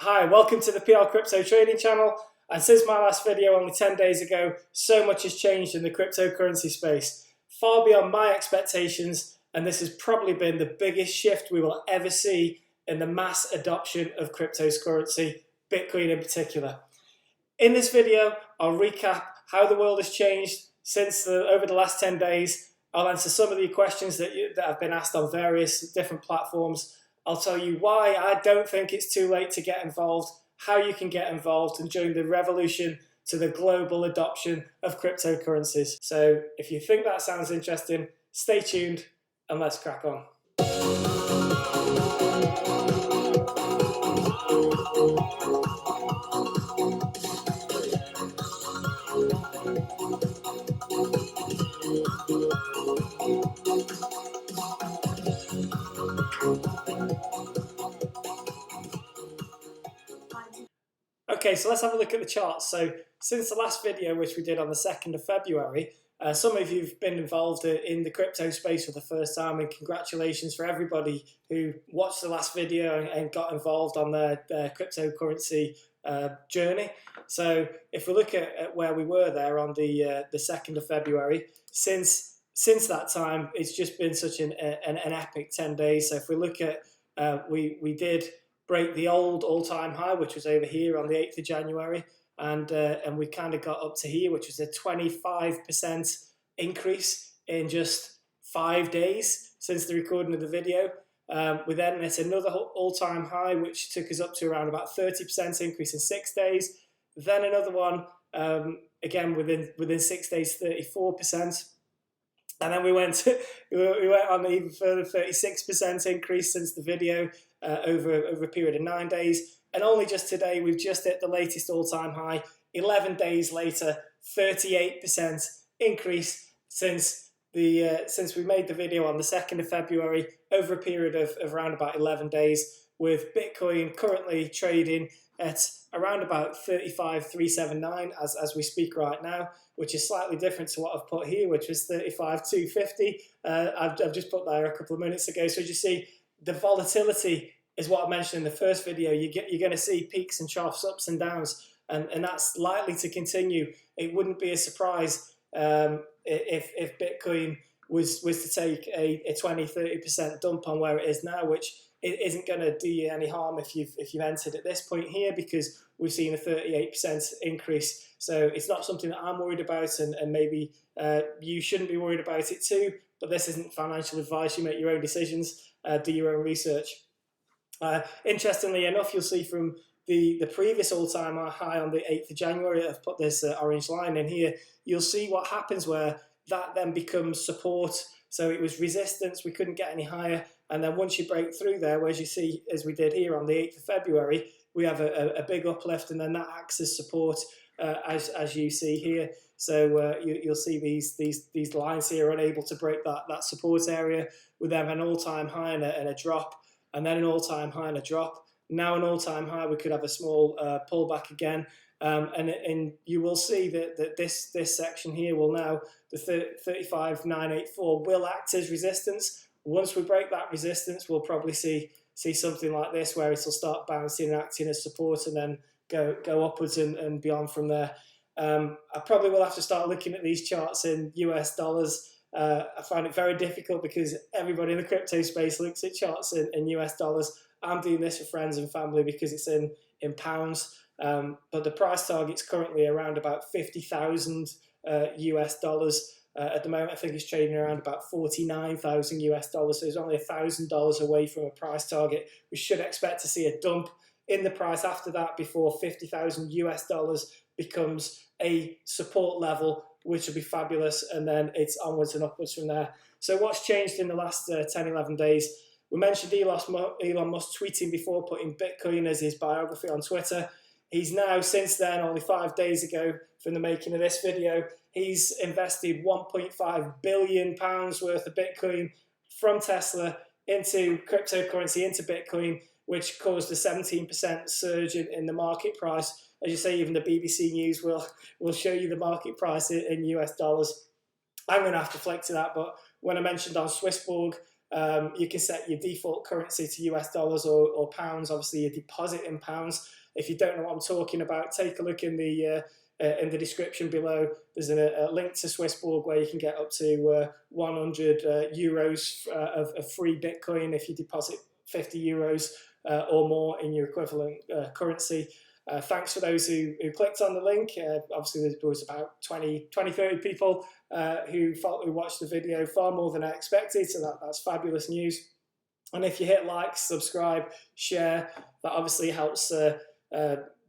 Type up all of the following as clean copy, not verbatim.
Hi, welcome to the PR Crypto Trading channel. And since my last video only 10 days ago, so much has changed in the cryptocurrency space, far beyond my expectations, and this has probably been the biggest shift we will ever see in the mass adoption of cryptocurrency, Bitcoin in particular. In this video, I'll recap how the world has changed over the last 10 days. I'll answer some of the questions that have been asked on various different platforms. I'll tell you why I don't think it's too late to get involved, how you can get involved, and join the revolution to the global adoption of cryptocurrencies. So if you think that sounds interesting, stay tuned and let's crack on. Okay, so let's have a look at the charts. So since the last video, which we did on the 2nd of February, some of you have been involved in the crypto space for the first time, and congratulations for everybody who watched the last video and got involved on their cryptocurrency journey. So if we look at where we were there on the 2nd of February, since that time, it's just been such an epic 10 days. So if we look at, we did break the old all-time high, which was over here on the 8th of January, and we kind of got up to here, which was a 25% increase in just 5 days since the recording of the video. We then hit another all-time high, which took us up to around about 30% increase in 6 days. Then another one, again within 6 days, 34%. And then we went on an even further 36% increase since the video over a period of 9 days. And only just today, we've just hit the latest all-time high. 11 days later, 38% increase since we made the video on the 2nd of February, over a period of around about 11 days, with Bitcoin currently trading at around about 35,379 as we speak right now, which is slightly different to what I've put here, which was 35,250. I've just put there a couple of minutes ago. So as you see, the volatility is what I mentioned in the first video. You're going to see peaks and troughs, ups and downs, and that's likely to continue. It wouldn't be a surprise if Bitcoin was to take a 20-30% dump on where it is now, which it isn't going to do you any harm if you've entered at this point here, because we've seen a 38% increase. So it's not something that I'm worried about, and maybe you shouldn't be worried about it too. But this isn't financial advice. You make your own decisions, do your own research. Interestingly enough, you'll see from the previous all-time high on the 8th of January, I've put this orange line in here, you'll see what happens where that then becomes support. So it was resistance, we couldn't get any higher. And then once you break through there, as you see, as we did here on the 8th of February, we have a big uplift, and then that acts as support, as you see here. So you'll see these lines here are unable to break that support area. We then have an all-time high and a drop, and then an all-time high and a drop. Now an all-time high, we could have a small pullback again. And you will see that this section here will now, the 35,984 will act as resistance. Once we break that resistance, we'll probably see something like this, where it'll start bouncing and acting as support, and then go upwards and beyond from there. I probably will have to start looking at these charts in US dollars. I find it very difficult because everybody in the crypto space looks at charts in US dollars. I'm doing this for friends and family because it's in pounds. But the price target's currently around about 50,000 US dollars. At the moment, I think it's trading around about 49,000 US dollars. So it's only $1,000 away from a price target. We should expect to see a dump in the price after that before 50,000 US dollars becomes a support level, which will be fabulous. And then it's onwards and upwards from there. So what's changed in the last 10, 11 days? We mentioned Elon Musk tweeting before, putting Bitcoin as his biography on Twitter. He's now, since then, only 5 days ago from the making of this video, he's invested £1.5 billion worth of Bitcoin from Tesla into cryptocurrency, into Bitcoin, which caused a 17% surge in the market price. As you say, even the BBC News will show you the market price in US dollars. I'm going to have to flex to that, but when I mentioned on SwissBorg, You can set your default currency to US dollars or pounds. Obviously, you deposit in pounds. If you don't know what I'm talking about, take a look in the description below. There's a link to SwissBorg where you can get up to 100 euros of free Bitcoin if you deposit 50 euros or more in your equivalent currency. Thanks for those who clicked on the link. Obviously, there was about 30 people who watched the video, far more than I expected, so that's fabulous news. And if you hit like, subscribe, share, that obviously helps the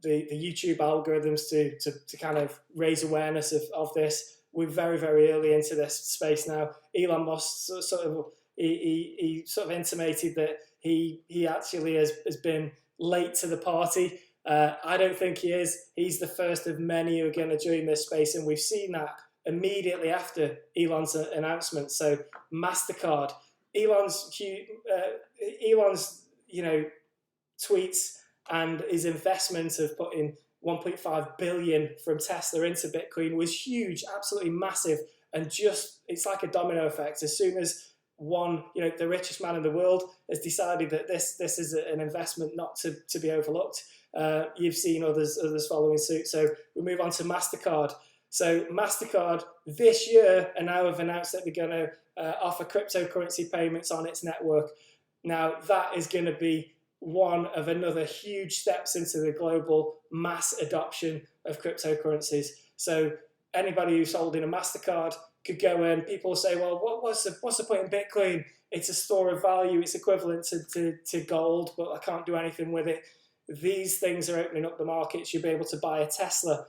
YouTube algorithms to kind of raise awareness of this. We're very, very early into this space now. Elon Musk sort of intimated that he actually has been late to the party. I don't think he is. He's the first of many who are going to join this space, and we've seen that immediately after Elon's announcement. So Mastercard, Elon's tweets and his investment of putting 1.5 billion from Tesla into Bitcoin was huge, absolutely massive, and it's like a domino effect. As soon as the richest man in the world has decided that this is an investment not to be overlooked, you've seen others following suit. So we move on to Mastercard. So Mastercard this year and now have announced that they're going to offer cryptocurrency payments on its network. Now that is going to be one of another huge steps into the global mass adoption of cryptocurrencies. So anybody who's holding a Mastercard could go in. People say, well, what's the point in Bitcoin? It's a store of value. It's equivalent to gold, but I can't do anything with it. These things are opening up the markets. You'll be able to buy a Tesla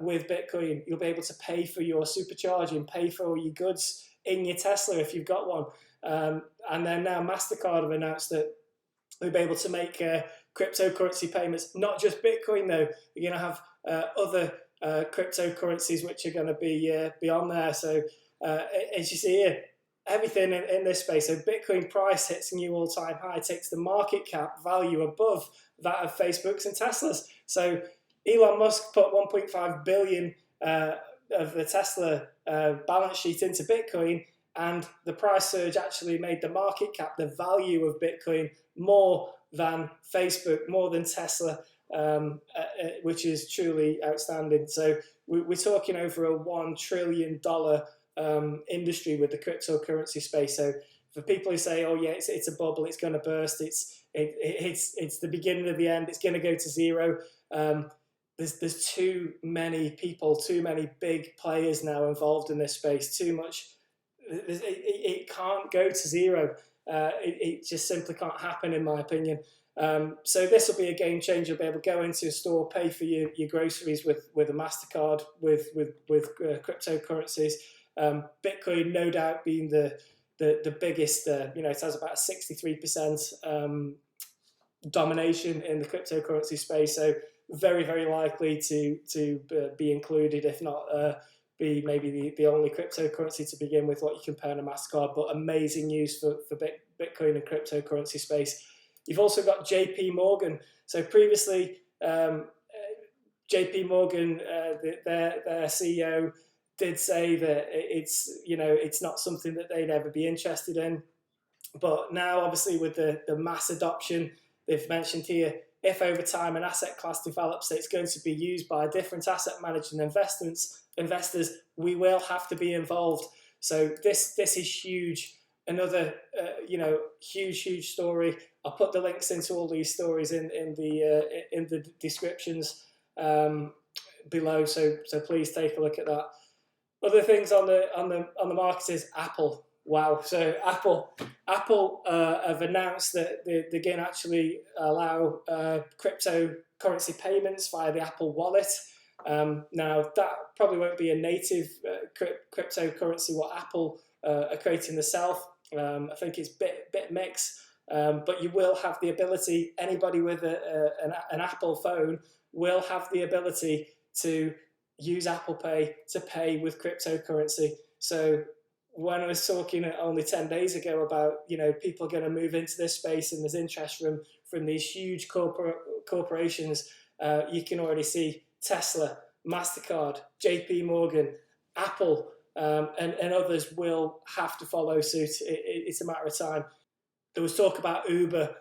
with Bitcoin. You'll be able to pay for your supercharging, pay for all your goods in your Tesla if you've got one. And then now Mastercard have announced that they'll be able to make cryptocurrency payments, not just Bitcoin though. You're going to have other cryptocurrencies which are going to be on there. So as you see here, everything in this space. So Bitcoin price hits a new all-time high, takes the market cap value above that of Facebook's and Tesla's. So Elon Musk put 1.5 billion of the Tesla balance sheet into Bitcoin, and the price surge actually made the market cap, the value of Bitcoin, more than Facebook, more than Tesla, which is truly outstanding. So we're talking over a $1 trillion industry with the cryptocurrency space. So for people who say, oh yeah, it's a bubble, it's going to burst, it's the beginning of the end, it's going to go to zero. There's too many people, too many big players now involved in this space, too much. It can't go to zero. It just simply can't happen, in my opinion. So this will be a game changer. You'll be able to go into a store, pay for your groceries with a Mastercard, with cryptocurrencies. Bitcoin, no doubt, being the biggest. It has about a 63% domination in the cryptocurrency space. So very, very likely to be included, if not be maybe the only cryptocurrency to begin with, what you compare to Mastercard. But amazing news for Bitcoin and cryptocurrency space. You've also got JP Morgan. So previously, JP Morgan, their CEO, did say that it's not something that they'd ever be interested in. But now, obviously, with the mass adoption, they've mentioned here, if over time an asset class develops that it's going to be used by different asset managers and investors, we will have to be involved. So this is huge. Another huge story. I'll put the links into all these stories in the descriptions below. So please take a look at that. Other things on the market is Apple. Wow. So Apple have announced that they're going to actually allow cryptocurrency payments via the Apple Wallet. Now that probably won't be a native cryptocurrency what Apple are creating themselves. I think it's bit mix, but you will have the ability. Anybody with an Apple phone will have the ability to use Apple Pay to pay with cryptocurrency. So when I was talking only 10 days ago about people are going to move into this space and there's interest from these huge corporations, you can already see Tesla, Mastercard, JP Morgan, Apple and others will have to follow suit. It's a matter of time. There was talk about Uber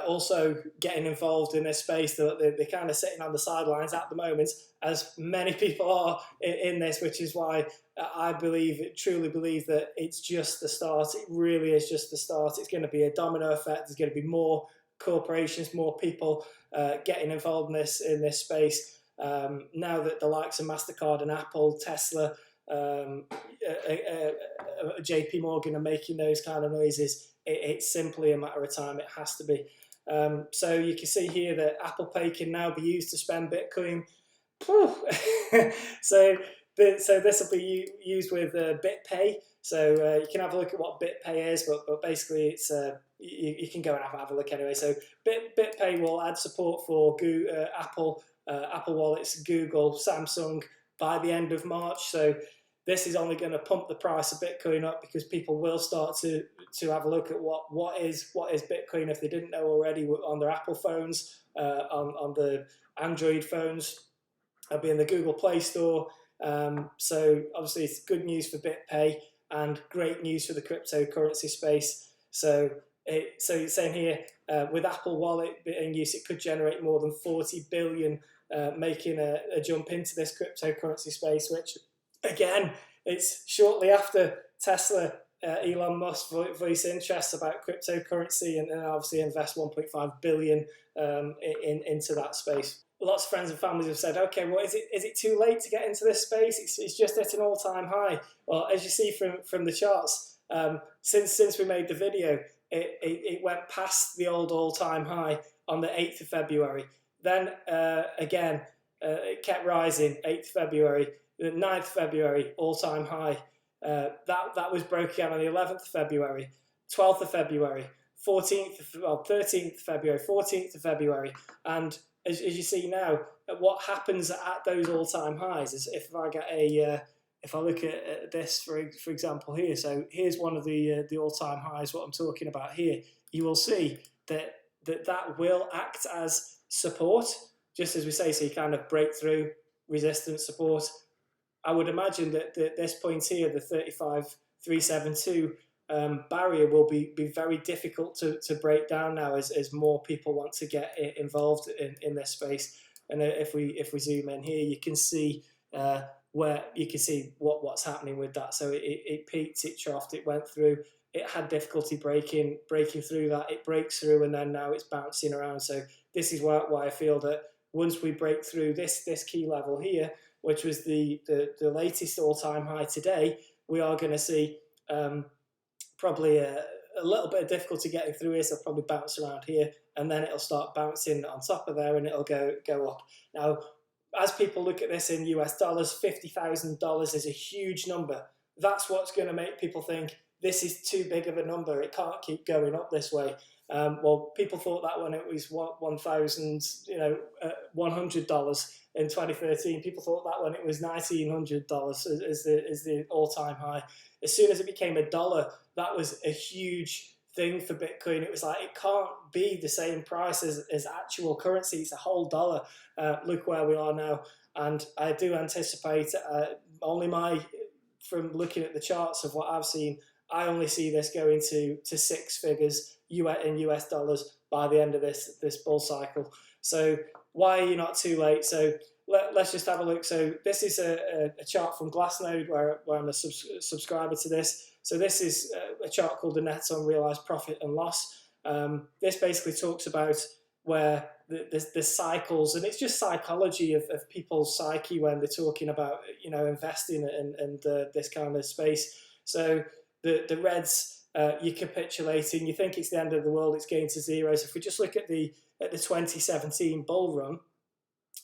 also getting involved in this space. They're kind of sitting on the sidelines at the moment, as many people are in this, which is why I truly believe that it's just the start. It really is just the start. It's going to be a domino effect. There's going to be more corporations, more people getting involved in this space. Now that the likes of Mastercard and Apple, Tesla, JP Morgan are making those kind of noises, it's simply a matter of time. It has to be. So you can see here that Apple Pay can now be used to spend Bitcoin. so this will be used with BitPay. So you can have a look at what BitPay is, but basically it's you can go and have a look anyway. So BitPay will add support for Apple Wallets, Google, Samsung by the end of March. So this is only going to pump the price of Bitcoin up, because people will start to have a look at what is Bitcoin if they didn't know already, on their Apple phones, on the Android phones. It'll be in the Google Play Store. So obviously it's good news for BitPay and great news for the cryptocurrency space. So it's saying here, with Apple Wallet in use, it could generate more than 40 billion, making a jump into this cryptocurrency space, which, again, it's shortly after Tesla, Elon Musk voiced interest about cryptocurrency and obviously invest 1.5 billion into that space. Lots of friends and families have said, okay, well, is it too late to get into this space? It's just at an all-time high. Well, as you see from the charts, since we made the video, it went past the old all-time high on the 8th of February. Then again, it kept rising, 8th February, the 9th of February, all-time high. That was broken again on the 11th of February, 12th of February, 13th of February, 14th of February. And as you see now, what happens at those all-time highs is, if I look at this, for example here, so here's one of the all-time highs, what I'm talking about here, you will see that will act as support, just as we say, so you kind of break through resistance support. I would imagine that this point here, the 35,372 barrier, will be very difficult to break down now, as more people want to get involved in this space. And if we zoom in here, you can see where you can see what's happening with that. So it peaked, it troughed, it went through. It had difficulty breaking through that. It breaks through, and then now it's bouncing around. So this is why I feel that once we break through this key level here, which was the latest all-time high today, we are going to see probably a little bit of difficulty getting through here, so probably bounce around here, and then it'll start bouncing on top of there, and it'll go up. Now, as people look at this in US dollars, $50,000 is a huge number. That's what's going to make people think this is too big of a number. It can't keep going up this way. Well, people thought that when it was $1,100 in 2013. People thought that when it was $1,900 is the all-time high. As soon as it became $1, that was a huge thing for Bitcoin. It was like, it can't be the same price as actual currency. It's a whole dollar. Look where we are now. And I do anticipate, from looking at the charts of what I've seen, I only see this going to six figures in US dollars by the end of this bull cycle. So why are you not too late? So let's just have a look. So this is a chart from Glassnode where I'm a subscriber to this. So this is a chart called the net unrealized profit and loss. This basically talks about where the cycles, and it's just psychology of people's psyche when they're talking about investing and this kind of space. So the reds, you're capitulating, you think it's the end of the world, it's going to zero. So if we just look at the 2017 bull run,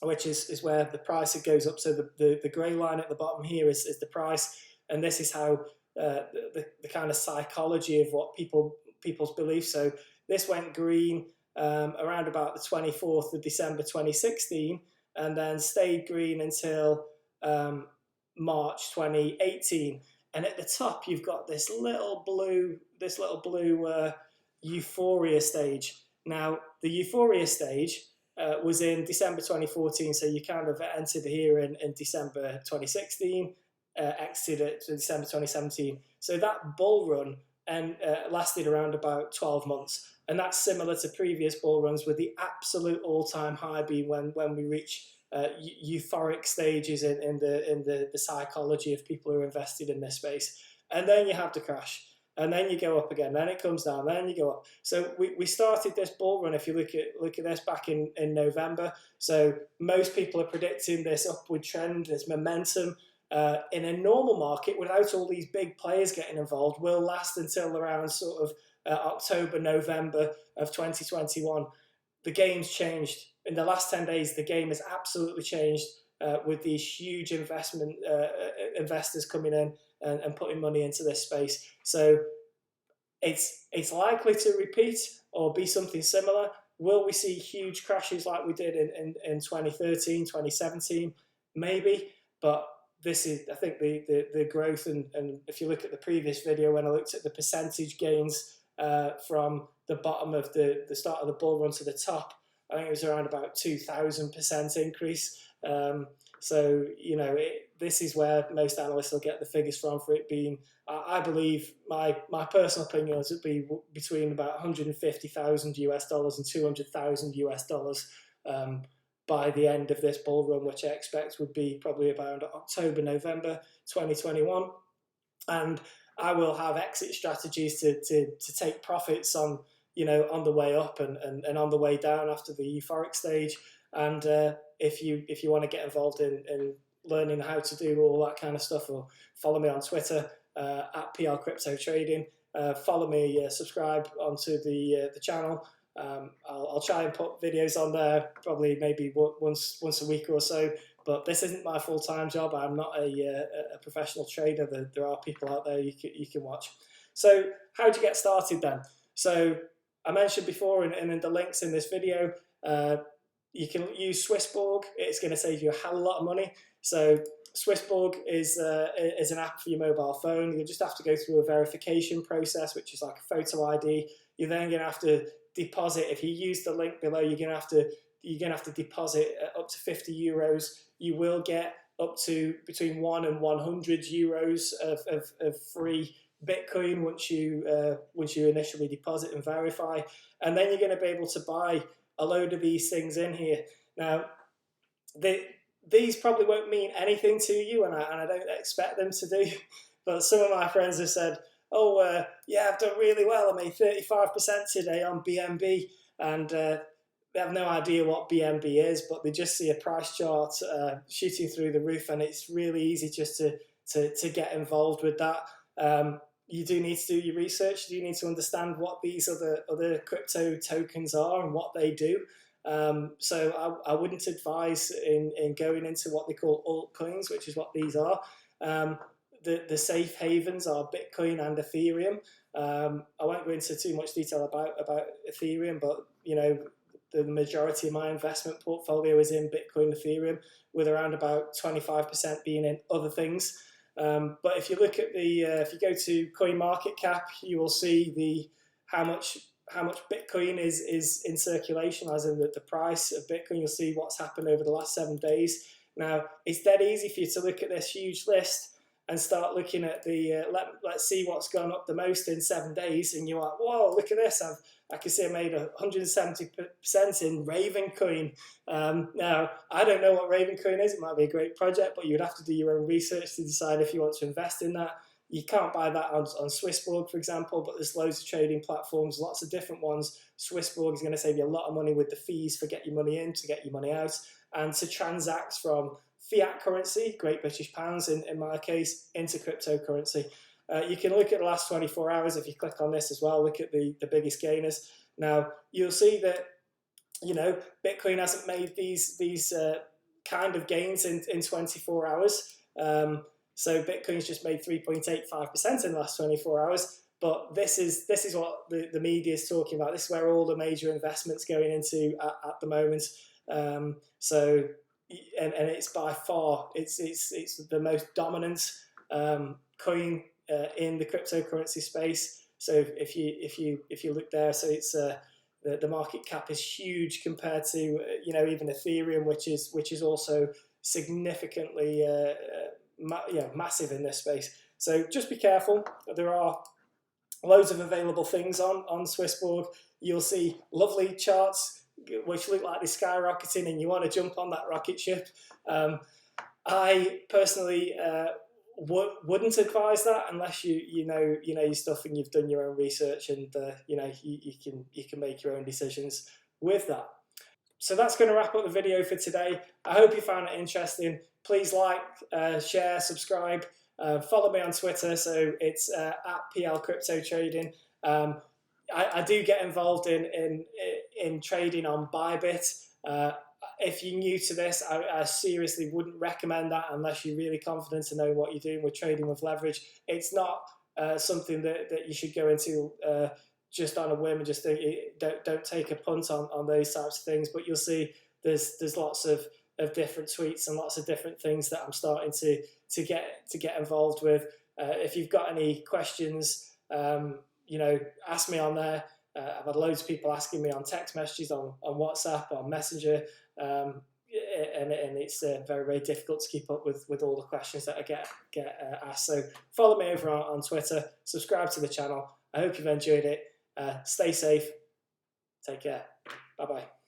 which is where the price goes up, so the grey line at the bottom here is the price, and this is how the kind of psychology of what people's beliefs. So this went green around about the 24th of December 2016, and then stayed green until March 2018. And at the top, you've got this little blue euphoria stage. Now, the euphoria stage was in December 2014, so you kind of entered here in December 2016. exited at December 2017. So that bull run lasted around about 12 months. And that's similar to previous bull runs, with the absolute all-time high being when we reach euphoric stages in the psychology of people who are invested in this space. And then you have the crash. And then you go up again, then it comes down, then you go up. So we started this bull run, if you look at this, back in November. So most people are predicting this upward trend, this momentum, in a normal market without all these big players getting involved, will last until around sort of October, November of 2021. The game's changed. In the last 10 days, the game has absolutely changed, with these huge investors coming in and putting money into this space. So it's likely to repeat or be something similar. Will we see huge crashes like we did in 2013, 2017? Maybe, but this is, I think, the growth, and if you look at the previous video when I looked at the percentage gains from the bottom of the start of the bull run to the top, I think it was around about 2,000% increase. So, you know, this is where most analysts will get the figures from, for it being, I believe, my personal opinion is it'd be between about 150,000 US dollars and 200,000 US dollars by the end of this bull run, which I expect would be probably about October, November 2021. And I will have exit strategies to take profits on, you know, on the way up and on the way down after the euphoric stage. And if you want to get involved in learning how to do all that kind of stuff, or follow me on Twitter at PL Crypto Trading. Follow me, subscribe onto the channel. I'll try and put videos on there, probably maybe once a week or so. But this isn't my full-time job. I'm not a professional trader. There are people out there you can watch. So how do you get started then? So I mentioned before, and in the links in this video, you can use SwissBorg. It's going to save you a hell of a lot of money. So SwissBorg is an app for your mobile phone. You just have to go through a verification process, which is like a photo ID. You're then going to have to deposit. If you use the link below, you're going to have to deposit up to 50 euros. You will get up to between 1 and 100 euros of free Bitcoin once you initially deposit and verify, and then you're going to be able to buy a load of these things in here. Now, these probably won't mean anything to you, and I don't expect them to do, but some of my friends have said, oh, yeah, I've done really well. I made 35% today on BNB, and they have no idea what BNB is, but they just see a price chart shooting through the roof, and it's really easy just to get involved with that. You do need to do your research. You do need to understand what these other crypto tokens are and what they do. So I wouldn't advise in going into what they call altcoins, which is what these are. The safe havens are Bitcoin and Ethereum. I won't go into too much detail about Ethereum, but you know, the majority of my investment portfolio is in Bitcoin, Ethereum, with around about 25% being in other things. But if you look at if you go to CoinMarketCap, you will see how much Bitcoin is in circulation, as in the price of Bitcoin. You'll see what's happened over the last 7 days. Now, it's dead easy for you to look at this huge list and start looking at let's see what's gone up the most in 7 days, and you're like, whoa, look at this! I can see I made 170% in Ravencoin. Now, I don't know what Ravencoin is. It might be a great project, but you'd have to do your own research to decide if you want to invest in that. You can't buy that on SwissBorg, for example, but there's loads of trading platforms, lots of different ones. SwissBorg is going to save you a lot of money with the fees for get your money in, to get your money out, and to transact from fiat currency, Great British Pounds in my case, into cryptocurrency. You can look at the last 24 hours if you click on this as well. Look at the biggest gainers. Now, you'll see that, you know, Bitcoin hasn't made these kind of gains in 24 hours. So Bitcoin's just made 3.85% in the last 24 hours. But this is what the media is talking about. This is where all the major investments going into at the moment. So it's by far it's the most dominant coin in the cryptocurrency space. So if you look there, so it's the market cap is huge compared to you know, even Ethereum, which is also significantly massive in this space. So just be careful. There are loads of available things on SwissBorg. You'll see lovely charts which look like they're skyrocketing, and you want to jump on that rocket ship. I personally wouldn't advise that unless you know your stuff and you've done your own research, and you can make your own decisions with that. So that's going to wrap up the video for today. I hope you found it interesting. Please like, share, subscribe. Follow me on Twitter, so it's at PL Crypto Trading. I do get involved in trading on Bybit. If you're new to this, I seriously wouldn't recommend that unless you're really confident to know what you're doing with trading with leverage. It's not something that you should go into just on a whim and just don't take a punt on those types of things. But you'll see there's lots of different tweets and lots of different things that I'm starting to get involved with. If you've got any questions, ask me on there. I've had loads of people asking me on text messages, on WhatsApp, on Messenger, and it's very, very difficult to keep up with all the questions that I get asked. So follow me over on Twitter, subscribe to the channel. I hope you've enjoyed it. Stay safe. Take care. Bye-bye.